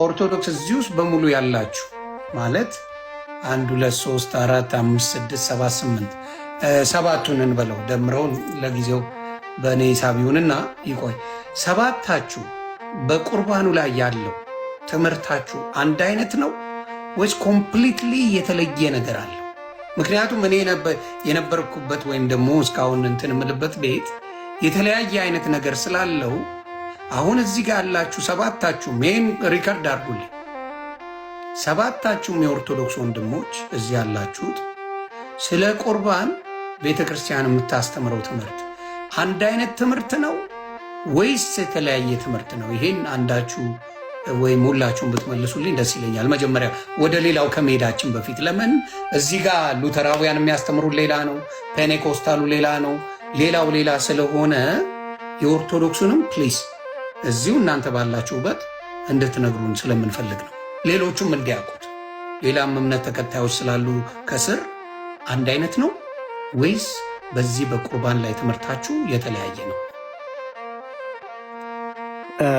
ኦርቶዶክስ እዚህ ውስጥ በሙሉ ያላችሁ ማለት 1 2 3 4 5 6 7 8 ሰባቱን እንበለው ደምረውን ለጊዜው በእኔ ሂሳብ ይሁንና ይቆይ። ሰባታችሁ በቁርባኑ ላይ ያለው ትምህርታችሁ አንድ አይነት ነው ወይስ ኮምፕሊትሊ የተለየ ነገር አለው? ምክንያቱም እኔ የነበርኩበት ወይም ደግሞ እስካሁን እንትን የምልበት ቤት የተለያየ አይነት ነገር ስላለው አሁን እዚህ ጋር ያላችሁ ሰባታችሁ ሜን ሪከርድ አድርጉልኝ። ሰባታችሁም የኦርቶዶክስ ወንድሞች እዚህ ያላችሁት ስለ ቁርባን ቤተ ክርስቲያን የምታስተምረው ትምህርት አንድ አይነት ትምህርት ነው ወይስ የተለያየ ትምህርት ነው? ይሄን አንዳችሁ ወይም ሁላችሁም ብትመልሱልኝ ደስ ይለኛል። መጀመሪያ ወደ ሌላው ከመሄዳችን በፊት ለምን እዚህ ጋር ሉተራውያን የሚያስተምሩ ሌላ ነው፣ ፔኔኮስታሉ ሌላ ነው፣ ሌላው ሌላ ስለሆነ የኦርቶዶክሱንም ፕሊስ እዚሁ እናንተ ባላችሁበት እንድትነግሩን ስለምንፈልግ ነው። ሌሎቹም እንዲያውቁት። ሌላም እምነት ተከታዮች ስላሉ ከስር አንድ አይነት ነው ወይስ በዚህ በቁርባን ላይ ትምህርታችሁ የተለያየ ነው?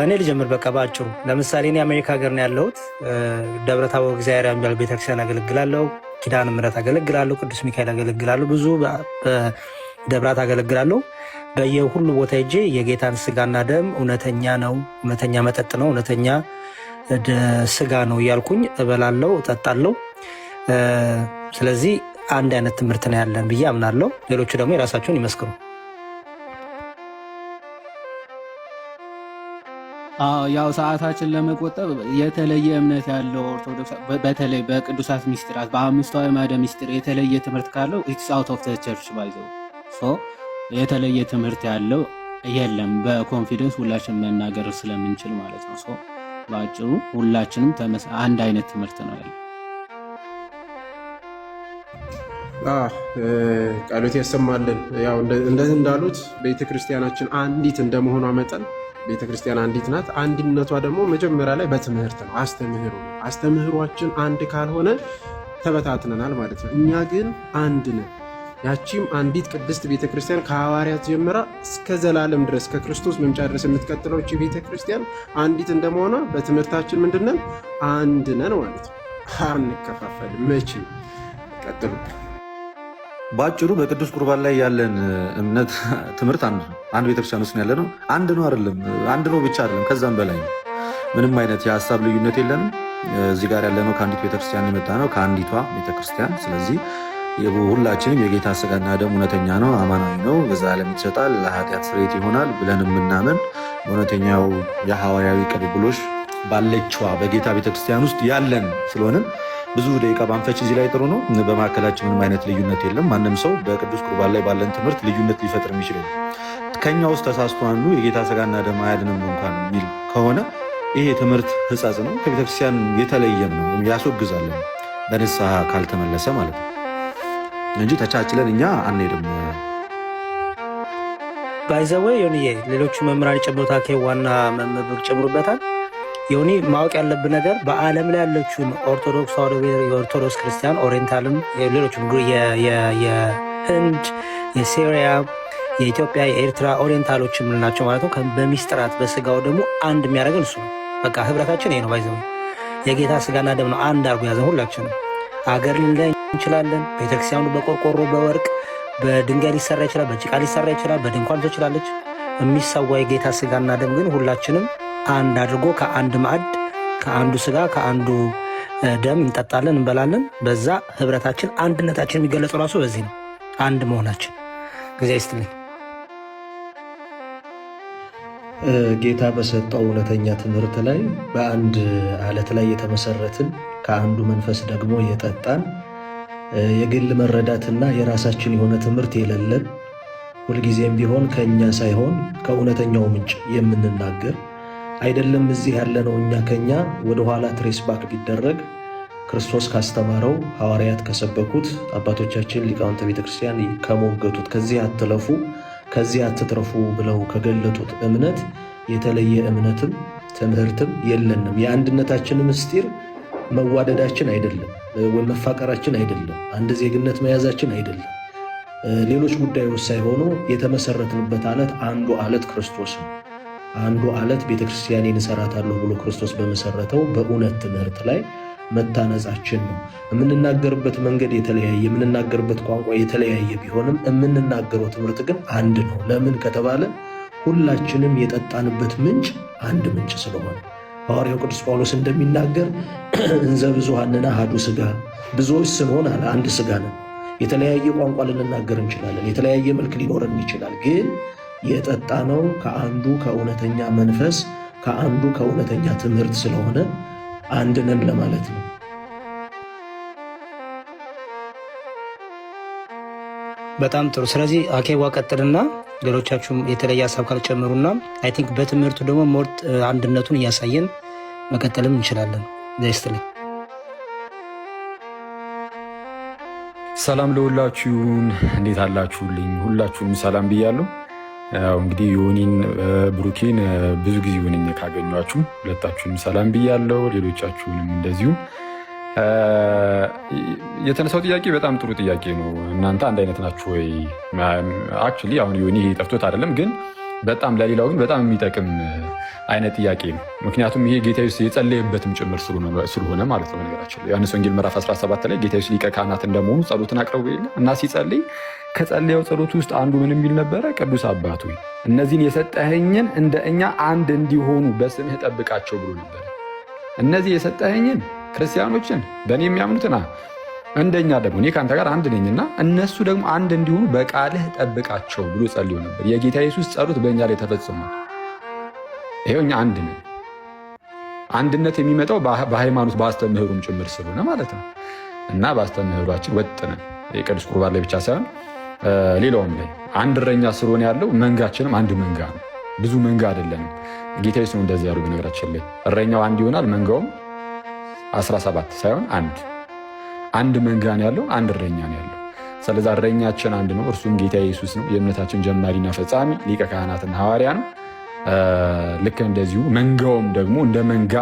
እኔ ልጀምር በቃ በአጭሩ። ለምሳሌ እኔ አሜሪካ ሀገር ነው ያለሁት። ደብረ ታቦር እግዚአብሔር የሚባል ቤተክርስቲያን አገለግላለሁ። ኪዳነ ምሕረት አገለግላለሁ። ቅዱስ ሚካኤል አገለግላለሁ። ብዙ ደብራት አገለግላለሁ። በየሁሉ ቦታ ሄጄ የጌታን ስጋና ደም እውነተኛ ነው፣ እውነተኛ መጠጥ ነው፣ እውነተኛ ስጋ ነው እያልኩኝ እበላለሁ፣ እጠጣለሁ። ስለዚህ አንድ አይነት ትምህርት ነው ያለን ብዬ አምናለሁ። ሌሎቹ ደግሞ የራሳቸውን ይመስክሩ። ያው ሰዓታችን ለመቆጠብ የተለየ እምነት ያለው ኦርቶዶክስ በተለይ በቅዱሳት ሚስጥራት በአምስቱ አዕማደ ሚስጥር የተለየ ትምህርት ካለው ኢትስ አውት ኦፍ ዘ ቸርች ባይዘው የተለየ ትምህርት ያለው የለም። በኮንፊደንስ ሁላችንም መናገር ስለምንችል ማለት ነው። በአጭሩ ሁላችንም አንድ አይነት ትምህርት ነው ያለው። ቃሎት ያሰማልን። ያው እንደዚህ እንዳሉት ቤተክርስቲያናችን አንዲት እንደመሆኗ መጠን ቤተክርስቲያን አንዲት ናት። አንድነቷ ደግሞ መጀመሪያ ላይ በትምህርት ነው፣ አስተምህሮ ነው። አስተምህሯችን አንድ ካልሆነ ተበታትነናል ማለት ነው። እኛ ግን አንድ ነን። ያቺም አንዲት ቅድስት ቤተክርስቲያን ከሐዋርያት ጀምራ እስከ ዘላለም ድረስ ከክርስቶስ መምጫ ድረስ የምትቀጥለው እቺ ቤተክርስቲያን አንዲት እንደመሆኗ በትምህርታችን ምንድነን? አንድ ነን ማለት ነው። አንከፋፈልም። መቼም ቀጥሉ። በአጭሩ በቅዱስ ቁርባን ላይ ያለን እምነት ትምህርት አንድ ነው። አንድ ቤተክርስቲያን ውስጥ ያለ ነው። አንድ ነው አይደለም፣ አንድ ነው ብቻ አይደለም፣ ከዛም በላይ ነው። ምንም አይነት የሀሳብ ልዩነት የለንም። እዚህ ጋር ያለነው ከአንዲት ቤተክርስቲያን የመጣ ነው፣ ከአንዲቷ ቤተክርስቲያን። ስለዚህ ሁላችንም የጌታ ስጋና ደም እውነተኛ ነው፣ አማናዊ ነው፣ ለዘላለም ይሰጣል፣ ለኃጢአት ስርየት ይሆናል ብለን የምናምን እውነተኛው የሐዋርያዊ ቅብብሎሽ ባለችዋ በጌታ ቤተክርስቲያን ውስጥ ያለን ስለሆንን ብዙ ደቂቃ ባንፈች እዚህ ላይ ጥሩ ነው። በመካከላችን ምንም አይነት ልዩነት የለም። ማንም ሰው በቅዱስ ቁርባን ላይ ባለን ትምህርት ልዩነት ሊፈጥር የሚችል ከኛ ውስጥ ተሳስቶ አንዱ የጌታ ስጋና ደም አያድንም እንኳን የሚል ከሆነ ይሄ ትምህርት ሕጸጽ ነው፣ ከቤተክርስቲያን የተለየም ነው፣ ያስወግዛለን በንስሐ ካልተመለሰ ማለት ነው እንጂ ተቻችለን እኛ አንሄድም። ባይዘወ ዮኒዬ ሌሎቹ መምህራን ጨምሮታ ዋና መምህር ጨምሮበታል። ዮኒ ማወቅ ያለብን ነገር በዓለም ላይ ያለችውን ኦርቶዶክስ ተዋሕዶ የኦርቶዶክስ ክርስቲያን ኦሪየንታልም፣ ሌሎችም የህንድ፣ የሲሪያ፣ የኢትዮጵያ፣ የኤርትራ ኦሪየንታሎች የምንላቸው ማለት ነው በሚስጥራት በስጋው ደግሞ አንድ የሚያደርገን እሱ ነው። በቃ ህብረታችን ይሄ ነው። ባይዘው የጌታ ስጋና ደም ነው አንድ አድርጎ ያዘን። ሁላችንም አገር ልንለይ እንችላለን። ቤተክርስቲያኑ በቆርቆሮ በወርቅ በድንጋይ ሊሰራ ይችላል፣ በጭቃ ሊሰራ ይችላል፣ በድንኳን ትችላለች። የሚሰዋ የጌታ ስጋና ደም ግን ሁላችንም አንድ አድርጎ ከአንድ ማዕድ ከአንዱ ስጋ ከአንዱ ደም እንጠጣለን፣ እንበላለን። በዛ ህብረታችን አንድነታችን የሚገለጸው ራሱ በዚህ ነው፣ አንድ መሆናችን። ጊዜ ይስጥልኝ። ጌታ በሰጠው እውነተኛ ትምህርት ላይ በአንድ አለት ላይ የተመሰረትን ከአንዱ መንፈስ ደግሞ የጠጣን የግል መረዳትና የራሳችን የሆነ ትምህርት የሌለን ሁልጊዜም ቢሆን ከእኛ ሳይሆን ከእውነተኛው ምንጭ የምንናገር አይደለም። እዚህ ያለነው እኛ ከኛ ወደኋላ ትሬስ ባክ ቢደረግ ክርስቶስ ካስተማረው ሐዋርያት ከሰበኩት አባቶቻችን ሊቃውንተ ቤተክርስቲያን ከሞገቱት ከዚህ አትለፉ ከዚህ አትትረፉ ብለው ከገለጡት እምነት የተለየ እምነትም ትምህርትም የለንም። የአንድነታችን ምስጢር መዋደዳችን አይደለም፣ መፋቀራችን አይደለም፣ አንድ ዜግነት መያዛችን አይደለም። ሌሎች ጉዳዮች ሳይሆኑ የተመሰረትንበት አለት አንዱ አለት ክርስቶስ ነው። አንዱ አለት ቤተክርስቲያኔን እሰራታለሁ ብሎ ክርስቶስ በመሰረተው በእውነት ትምህርት ላይ መታነጻችን ነው። የምንናገርበት መንገድ የተለያየ፣ የምንናገርበት ቋንቋ የተለያየ ቢሆንም የምንናገረው ትምህርት ግን አንድ ነው። ለምን ከተባለ ሁላችንም የጠጣንበት ምንጭ አንድ ምንጭ ስለሆነ ሐዋርያው ቅዱስ ጳውሎስ እንደሚናገር እንዘ ብዙኃንነ አሐዱ ሥጋ፣ ብዙዎች ስንሆን አለ አንድ ሥጋ ነን። የተለያየ ቋንቋ ልንናገር እንችላለን፣ የተለያየ መልክ ሊኖረን ይችላል። ግን የጠጣነው ከአንዱ ከእውነተኛ መንፈስ ከአንዱ ከእውነተኛ ትምህርት ስለሆነ አንድ ነን ለማለት ነው። በጣም ጥሩ። ስለዚህ አኬዋ ቀጥልና ሌሎቻችሁም የተለየ ሀሳብ ካልጨመሩና አይ ቲንክ በትምህርቱ ደግሞ ሞርት አንድነቱን እያሳየን መቀጠልም እንችላለን። ዘይስትልኝ ሰላም ለሁላችሁን፣ እንዴት አላችሁልኝ? ሁላችሁንም ሰላም ብያለሁ። ያው እንግዲህ ዮኒን ብሩኬን ብዙ ጊዜ ሆነኝ ካገኟችሁ፣ ሁለታችሁንም ሰላም ብያለሁ። ሌሎቻችሁንም እንደዚሁ። የተነሳው ጥያቄ በጣም ጥሩ ጥያቄ ነው። እናንተ አንድ አይነት ናችሁ ወይ? አክቹዋሊ አሁን ዮኒ ጠፍቶት አይደለም፣ ግን በጣም ለሌላው ግን በጣም የሚጠቅም አይነት ጥያቄ ነው። ምክንያቱም ይሄ ጌታ ኢየሱስ የጸለየበትም ጭምር ስለሆነ ማለት ነው። ነገራችን ላይ ዮሐንስ ወንጌል ምዕራፍ 17 ላይ ጌታ ኢየሱስ ሊቀ ካህናት እንደመሆኑ ጸሎትን አቅርቦ የለ እና ሲጸልይ ከጸለየው ጸሎት ውስጥ አንዱ ምን የሚል ነበረ? ቅዱስ አባት ሆይ እነዚህን የሰጠኸኝን እንደ እኛ አንድ እንዲሆኑ በስምህ ጠብቃቸው ብሎ ነበር። እነዚህ የሰጠኸኝን ክርስቲያኖችን በእኔ የሚያምኑትና እንደኛ ደግሞ እኔ ከአንተ ጋር አንድ ነኝና እነሱ ደግሞ አንድ እንዲሆኑ በቃልህ ጠብቃቸው ብሎ ጸልዮ ነበር። የጌታ ኢየሱስ ጸሎት በእኛ ላይ ተፈጽሟል። ይሄው እኛ አንድ ነን። አንድነት የሚመጣው በሃይማኖት በአስተምህሩም ጭምር ስለሆነ ማለት ነው እና በአስተምህሯችን ወጥ ነን። የቅዱስ ቁርባን ላይ ብቻ ሳይሆን ሌላውም ላይ አንድ እረኛ ስለሆነ ያለው መንጋችንም አንድ መንጋ ነው። ብዙ መንጋ አይደለንም። ጌታ ኢየሱስ ነው እንደዚህ ያለው። በነገራችን ላይ እረኛው አንድ ይሆናል፣ መንጋውም 17 ሳይሆን አንድ መንጋ ነው ያለው፣ አንድ እረኛ ነው ያለው። ስለዚህ እረኛችን አንድ ነው፣ እርሱም ጌታ ኢየሱስ ነው። የእምነታችን ጀማሪና ፈጻሚ ሊቀ ካህናትና ሐዋርያ ነው። ልክ እንደዚሁ መንጋውም ደግሞ እንደ መንጋ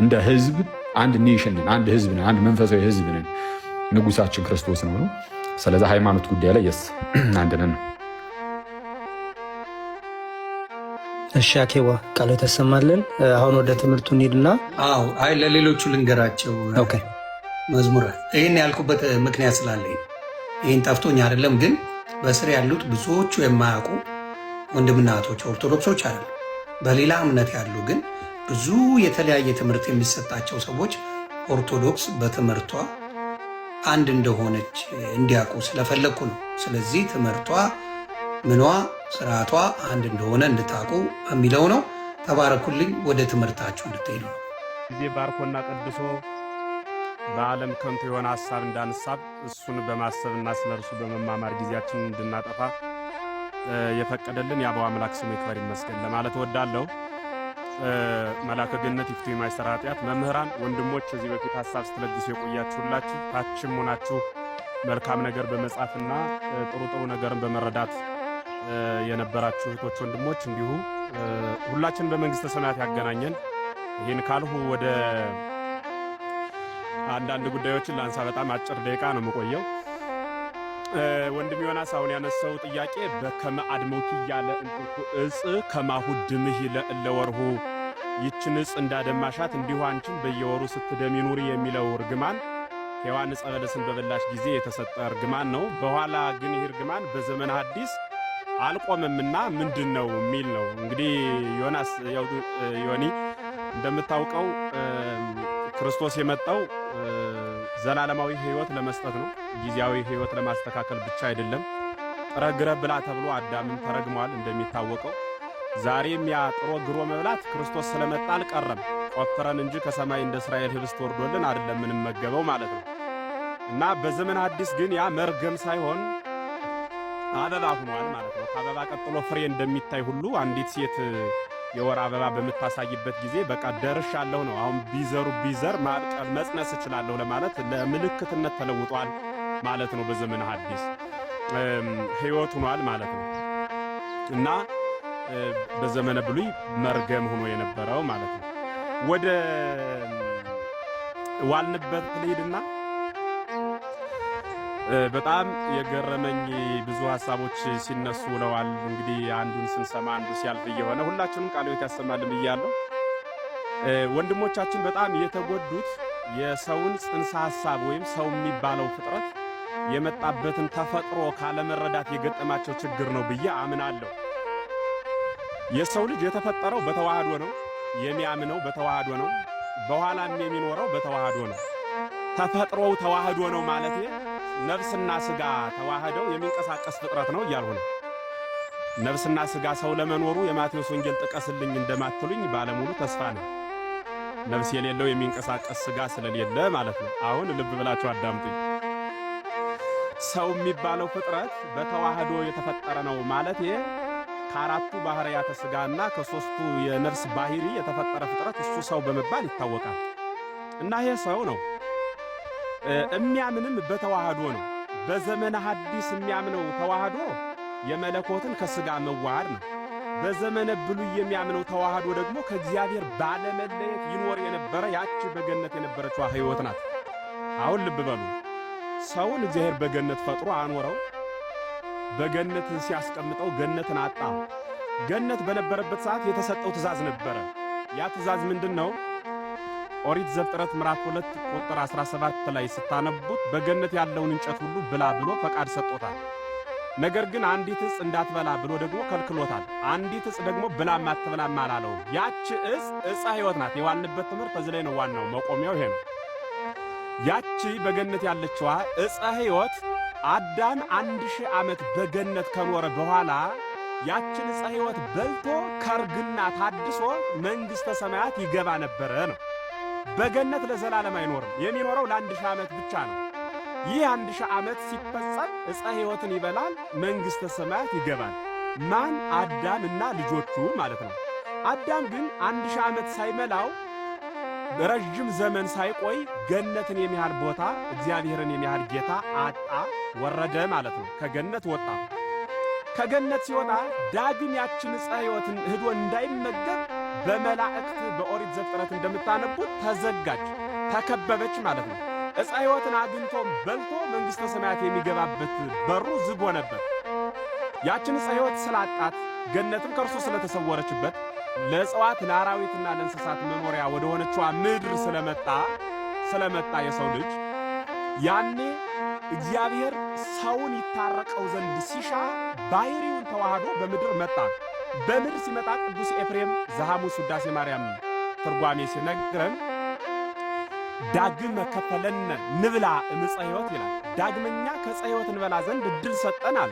እንደ ህዝብ አንድ ኔሽን ነን፣ አንድ ህዝብ ነን፣ አንድ መንፈሳዊ ህዝብ ነን። ንጉሳችን ክርስቶስ ነው። ስለዚህ ሃይማኖት ጉዳይ ላይ የስ አንድ ነን ነው። እሺ አኬዋ ቃሉ ተሰማልን። አሁን ወደ ትምህርቱ እንሂድና አይ ለሌሎቹ ልንገራቸው። ኦኬ መዝሙረ ይህን ያልኩበት ምክንያት ስላለኝ ይህን ጠፍቶኝ አይደለም፣ ግን በስር ያሉት ብዙዎቹ የማያውቁ ወንድምና እህቶች ኦርቶዶክሶች አይደሉም፣ በሌላ እምነት ያሉ ግን ብዙ የተለያየ ትምህርት የሚሰጣቸው ሰዎች ኦርቶዶክስ በትምህርቷ አንድ እንደሆነች እንዲያውቁ ስለፈለግኩ ነው። ስለዚህ ትምህርቷ ምኗ ስርዓቷ አንድ እንደሆነ እንድታውቁ የሚለው ነው። ተባረኩልኝ። ወደ ትምህርታችሁ እንድትሄዱ ነው። ጊዜ ባርኮና ቀድሶ በዓለም ከንቱ የሆነ ሀሳብ እንዳንሳብ እሱን በማሰብና ስለ እርሱ በመማማር ጊዜያችንን እንድናጠፋ የፈቀደልን የአበው አምላክ ስሙ ይክበር ይመስገን ለማለት እወዳለሁ። መላከ ገነት ይፍቱ የማይሰራ ኃጢአት። መምህራን ወንድሞች፣ እዚህ በፊት ሀሳብ ስትለግሱ የቆያችሁላችሁ ታችም ሆናችሁ መልካም ነገር በመጻፍና ጥሩ ነገርን በመረዳት የነበራችሁ እህቶች ወንድሞች፣ እንዲሁ ሁላችን በመንግስተ ሰማያት ያገናኘን። ይህን ካልሁ ወደ አንዳንድ ጉዳዮችን ላንሳ። በጣም አጭር ደቂቃ ነው የምቆየው። ወንድም ዮናስ አሁን ያነሳው ጥያቄ በከመ አድመውኪ ያለ እንኩ እጽ ከማሁ ድምህ ለወርሁ ይችን እጽ እንዳደማሻት እንዲሁ አንቺን በየወሩ ስትደሚ ኑሪ የሚለው እርግማን ሔዋን ዕፀ በለስን በበላሽ ጊዜ የተሰጠ እርግማን ነው። በኋላ ግን ይህ እርግማን በዘመነ ሐዲስ አልቆመምና ምንድን ነው የሚል ነው። እንግዲህ ዮናስ ዮኒ እንደምታውቀው ክርስቶስ የመጣው ዘላለማዊ ሕይወት ለመስጠት ነው። ጊዜያዊ ሕይወት ለማስተካከል ብቻ አይደለም። ጥረ ግረ ብላ ተብሎ አዳምን ተረግሟል እንደሚታወቀው። ዛሬም ያ ጥሮ ግሮ መብላት ክርስቶስ ስለመጣ አልቀረም። ቆፍረን እንጂ ከሰማይ እንደ እስራኤል ህብስት ወርዶልን አይደለም የምንመገበው ማለት ነው። እና በዘመነ ሐዲስ ግን ያ መርገም ሳይሆን አበባ ሆኗል ማለት ነው። ከአበባ ቀጥሎ ፍሬ እንደሚታይ ሁሉ አንዲት ሴት የወር አበባ በምታሳይበት ጊዜ በቃ ደርሻለሁ ነው። አሁን ቢዘር ማብቀል መጽነስ እችላለሁ ለማለት ለምልክትነት ተለውጧል ማለት ነው። በዘመነ ሐዲስ ሕይወት ሆኗል ማለት ነው። እና በዘመነ ብሉይ መርገም ሆኖ የነበረው ማለት ነው። ወደ ዋልንበት ልሂድና በጣም የገረመኝ ብዙ ሀሳቦች ሲነሱ ውለዋል። እንግዲህ አንዱን ስንሰማ አንዱ ሲያልፍ እየሆነ ሁላችንም ቃለ ሕይወት ያሰማልን ብያለሁ። ወንድሞቻችን በጣም የተጎዱት የሰውን ጽንሰ ሐሳብ ወይም ሰው የሚባለው ፍጥረት የመጣበትን ተፈጥሮ ካለመረዳት የገጠማቸው ችግር ነው ብዬ አምናለሁ። የሰው ልጅ የተፈጠረው በተዋህዶ ነው፣ የሚያምነው በተዋህዶ ነው፣ በኋላም የሚኖረው በተዋህዶ ነው። ተፈጥሮው ተዋህዶ ነው ማለት ነፍስና ስጋ ተዋህደው የሚንቀሳቀስ ፍጥረት ነው እያልሁ ነው። ነፍስና ስጋ ሰው ለመኖሩ የማቴዎስ ወንጌል ጥቀስልኝ እንደማትሉኝ ባለሙሉ ተስፋ ነው። ነፍስ የሌለው የሚንቀሳቀስ ስጋ ስለሌለ ማለት ነው። አሁን ልብ ብላችሁ አዳምጡኝ። ሰው የሚባለው ፍጥረት በተዋህዶ የተፈጠረ ነው ማለት ከአራቱ ባህርያተ ስጋና ከሶስቱ የነፍስ ባህሪ የተፈጠረ ፍጥረት እሱ ሰው በመባል ይታወቃል። እና ይሄ ሰው ነው። የሚያምንም በተዋህዶ ነው። በዘመነ ሐዲስ የሚያምነው ተዋህዶ የመለኮትን ከስጋ መዋሃድ ነው። በዘመነ ብሉይ የሚያምነው ተዋህዶ ደግሞ ከእግዚአብሔር ባለመለየት ይኖር የነበረ ያቺ በገነት የነበረችው ሕይወት ናት። አሁን ልብ በሉ። ሰውን እግዚአብሔር በገነት ፈጥሮ አኖረው። በገነት ሲያስቀምጠው ገነትን አጣ። ገነት በነበረበት ሰዓት የተሰጠው ትእዛዝ ነበረ። ያ ትእዛዝ ምንድን ነው? ኦሪት ዘፍጥረት ምዕራፍ 2 ቁጥር 17 ላይ ስታነቡት በገነት ያለውን እንጨት ሁሉ ብላ ብሎ ፈቃድ ሰጥቶታል። ነገር ግን አንዲት ዕፅ እንዳትበላ ብሎ ደግሞ ከልክሎታል። አንዲት ዕፅ ደግሞ ብላም አትበላም አላለውም። ያቺ ዕፀ ሕይወት ናት። የዋልንበት ትምህርት እዚህ ላይ ነው። ዋናው መቆሚያው ይሄ ነው። ያቺ በገነት ያለችዋ ዕፀ ሕይወት አዳም 1000 ዓመት በገነት ከኖረ በኋላ ያችን ዕፀ ሕይወት በልቶ ከርግና ታድሶ መንግሥተ ሰማያት ይገባ ነበረ ነው። በገነት ለዘላለም አይኖርም። የሚኖረው ለ1000 ዓመት ብቻ ነው። ይህ 1000 ዓመት ሲፈጸም ዕፀ ሕይወትን ይበላል፣ መንግሥተ ሰማያት ይገባል። ማን? አዳም እና ልጆቹ ማለት ነው። አዳም ግን 1000 ዓመት ሳይመላው ረጅም ዘመን ሳይቆይ ገነትን የሚያህል ቦታ እግዚአብሔርን የሚያህል ጌታ አጣ፣ ወረደ ማለት ነው። ከገነት ወጣ። ከገነት ሲወጣ ዳግም ያችን ዕፀ ሕይወትን ሄዶ እንዳይመገብ በመላእክት በኦሪት ዘፍጥረት እንደምታነቡት ተዘጋጅ፣ ተከበበች ማለት ነው። ዕፀ ሕይወትን አግኝቶም በልቶ መንግሥተ ሰማያት የሚገባበት በሩ ዝጎ ነበር። ያችን ዕፀ ሕይወት ስላጣት ገነትም ከእርሱ ስለተሰወረችበት ለእጽዋት ለአራዊትና ለእንስሳት መኖሪያ ወደ ሆነችዋ ምድር ስለመጣ የሰው ልጅ ያኔ እግዚአብሔር ሰውን ይታረቀው ዘንድ ሲሻ ባሕሪውን ተዋህዶ በምድር መጣ። በምድር ሲመጣ ቅዱስ ኤፍሬም ዘሐሙስ ውዳሴ ማርያም ትርጓሜ ሲነግረን ዳግመ ከፈለነ ንብላ እምፀ ሕይወት ይላል። ዳግመኛ ከዕፀ ሕይወት እንበላ ዘንድ እድል ሰጠን አለ።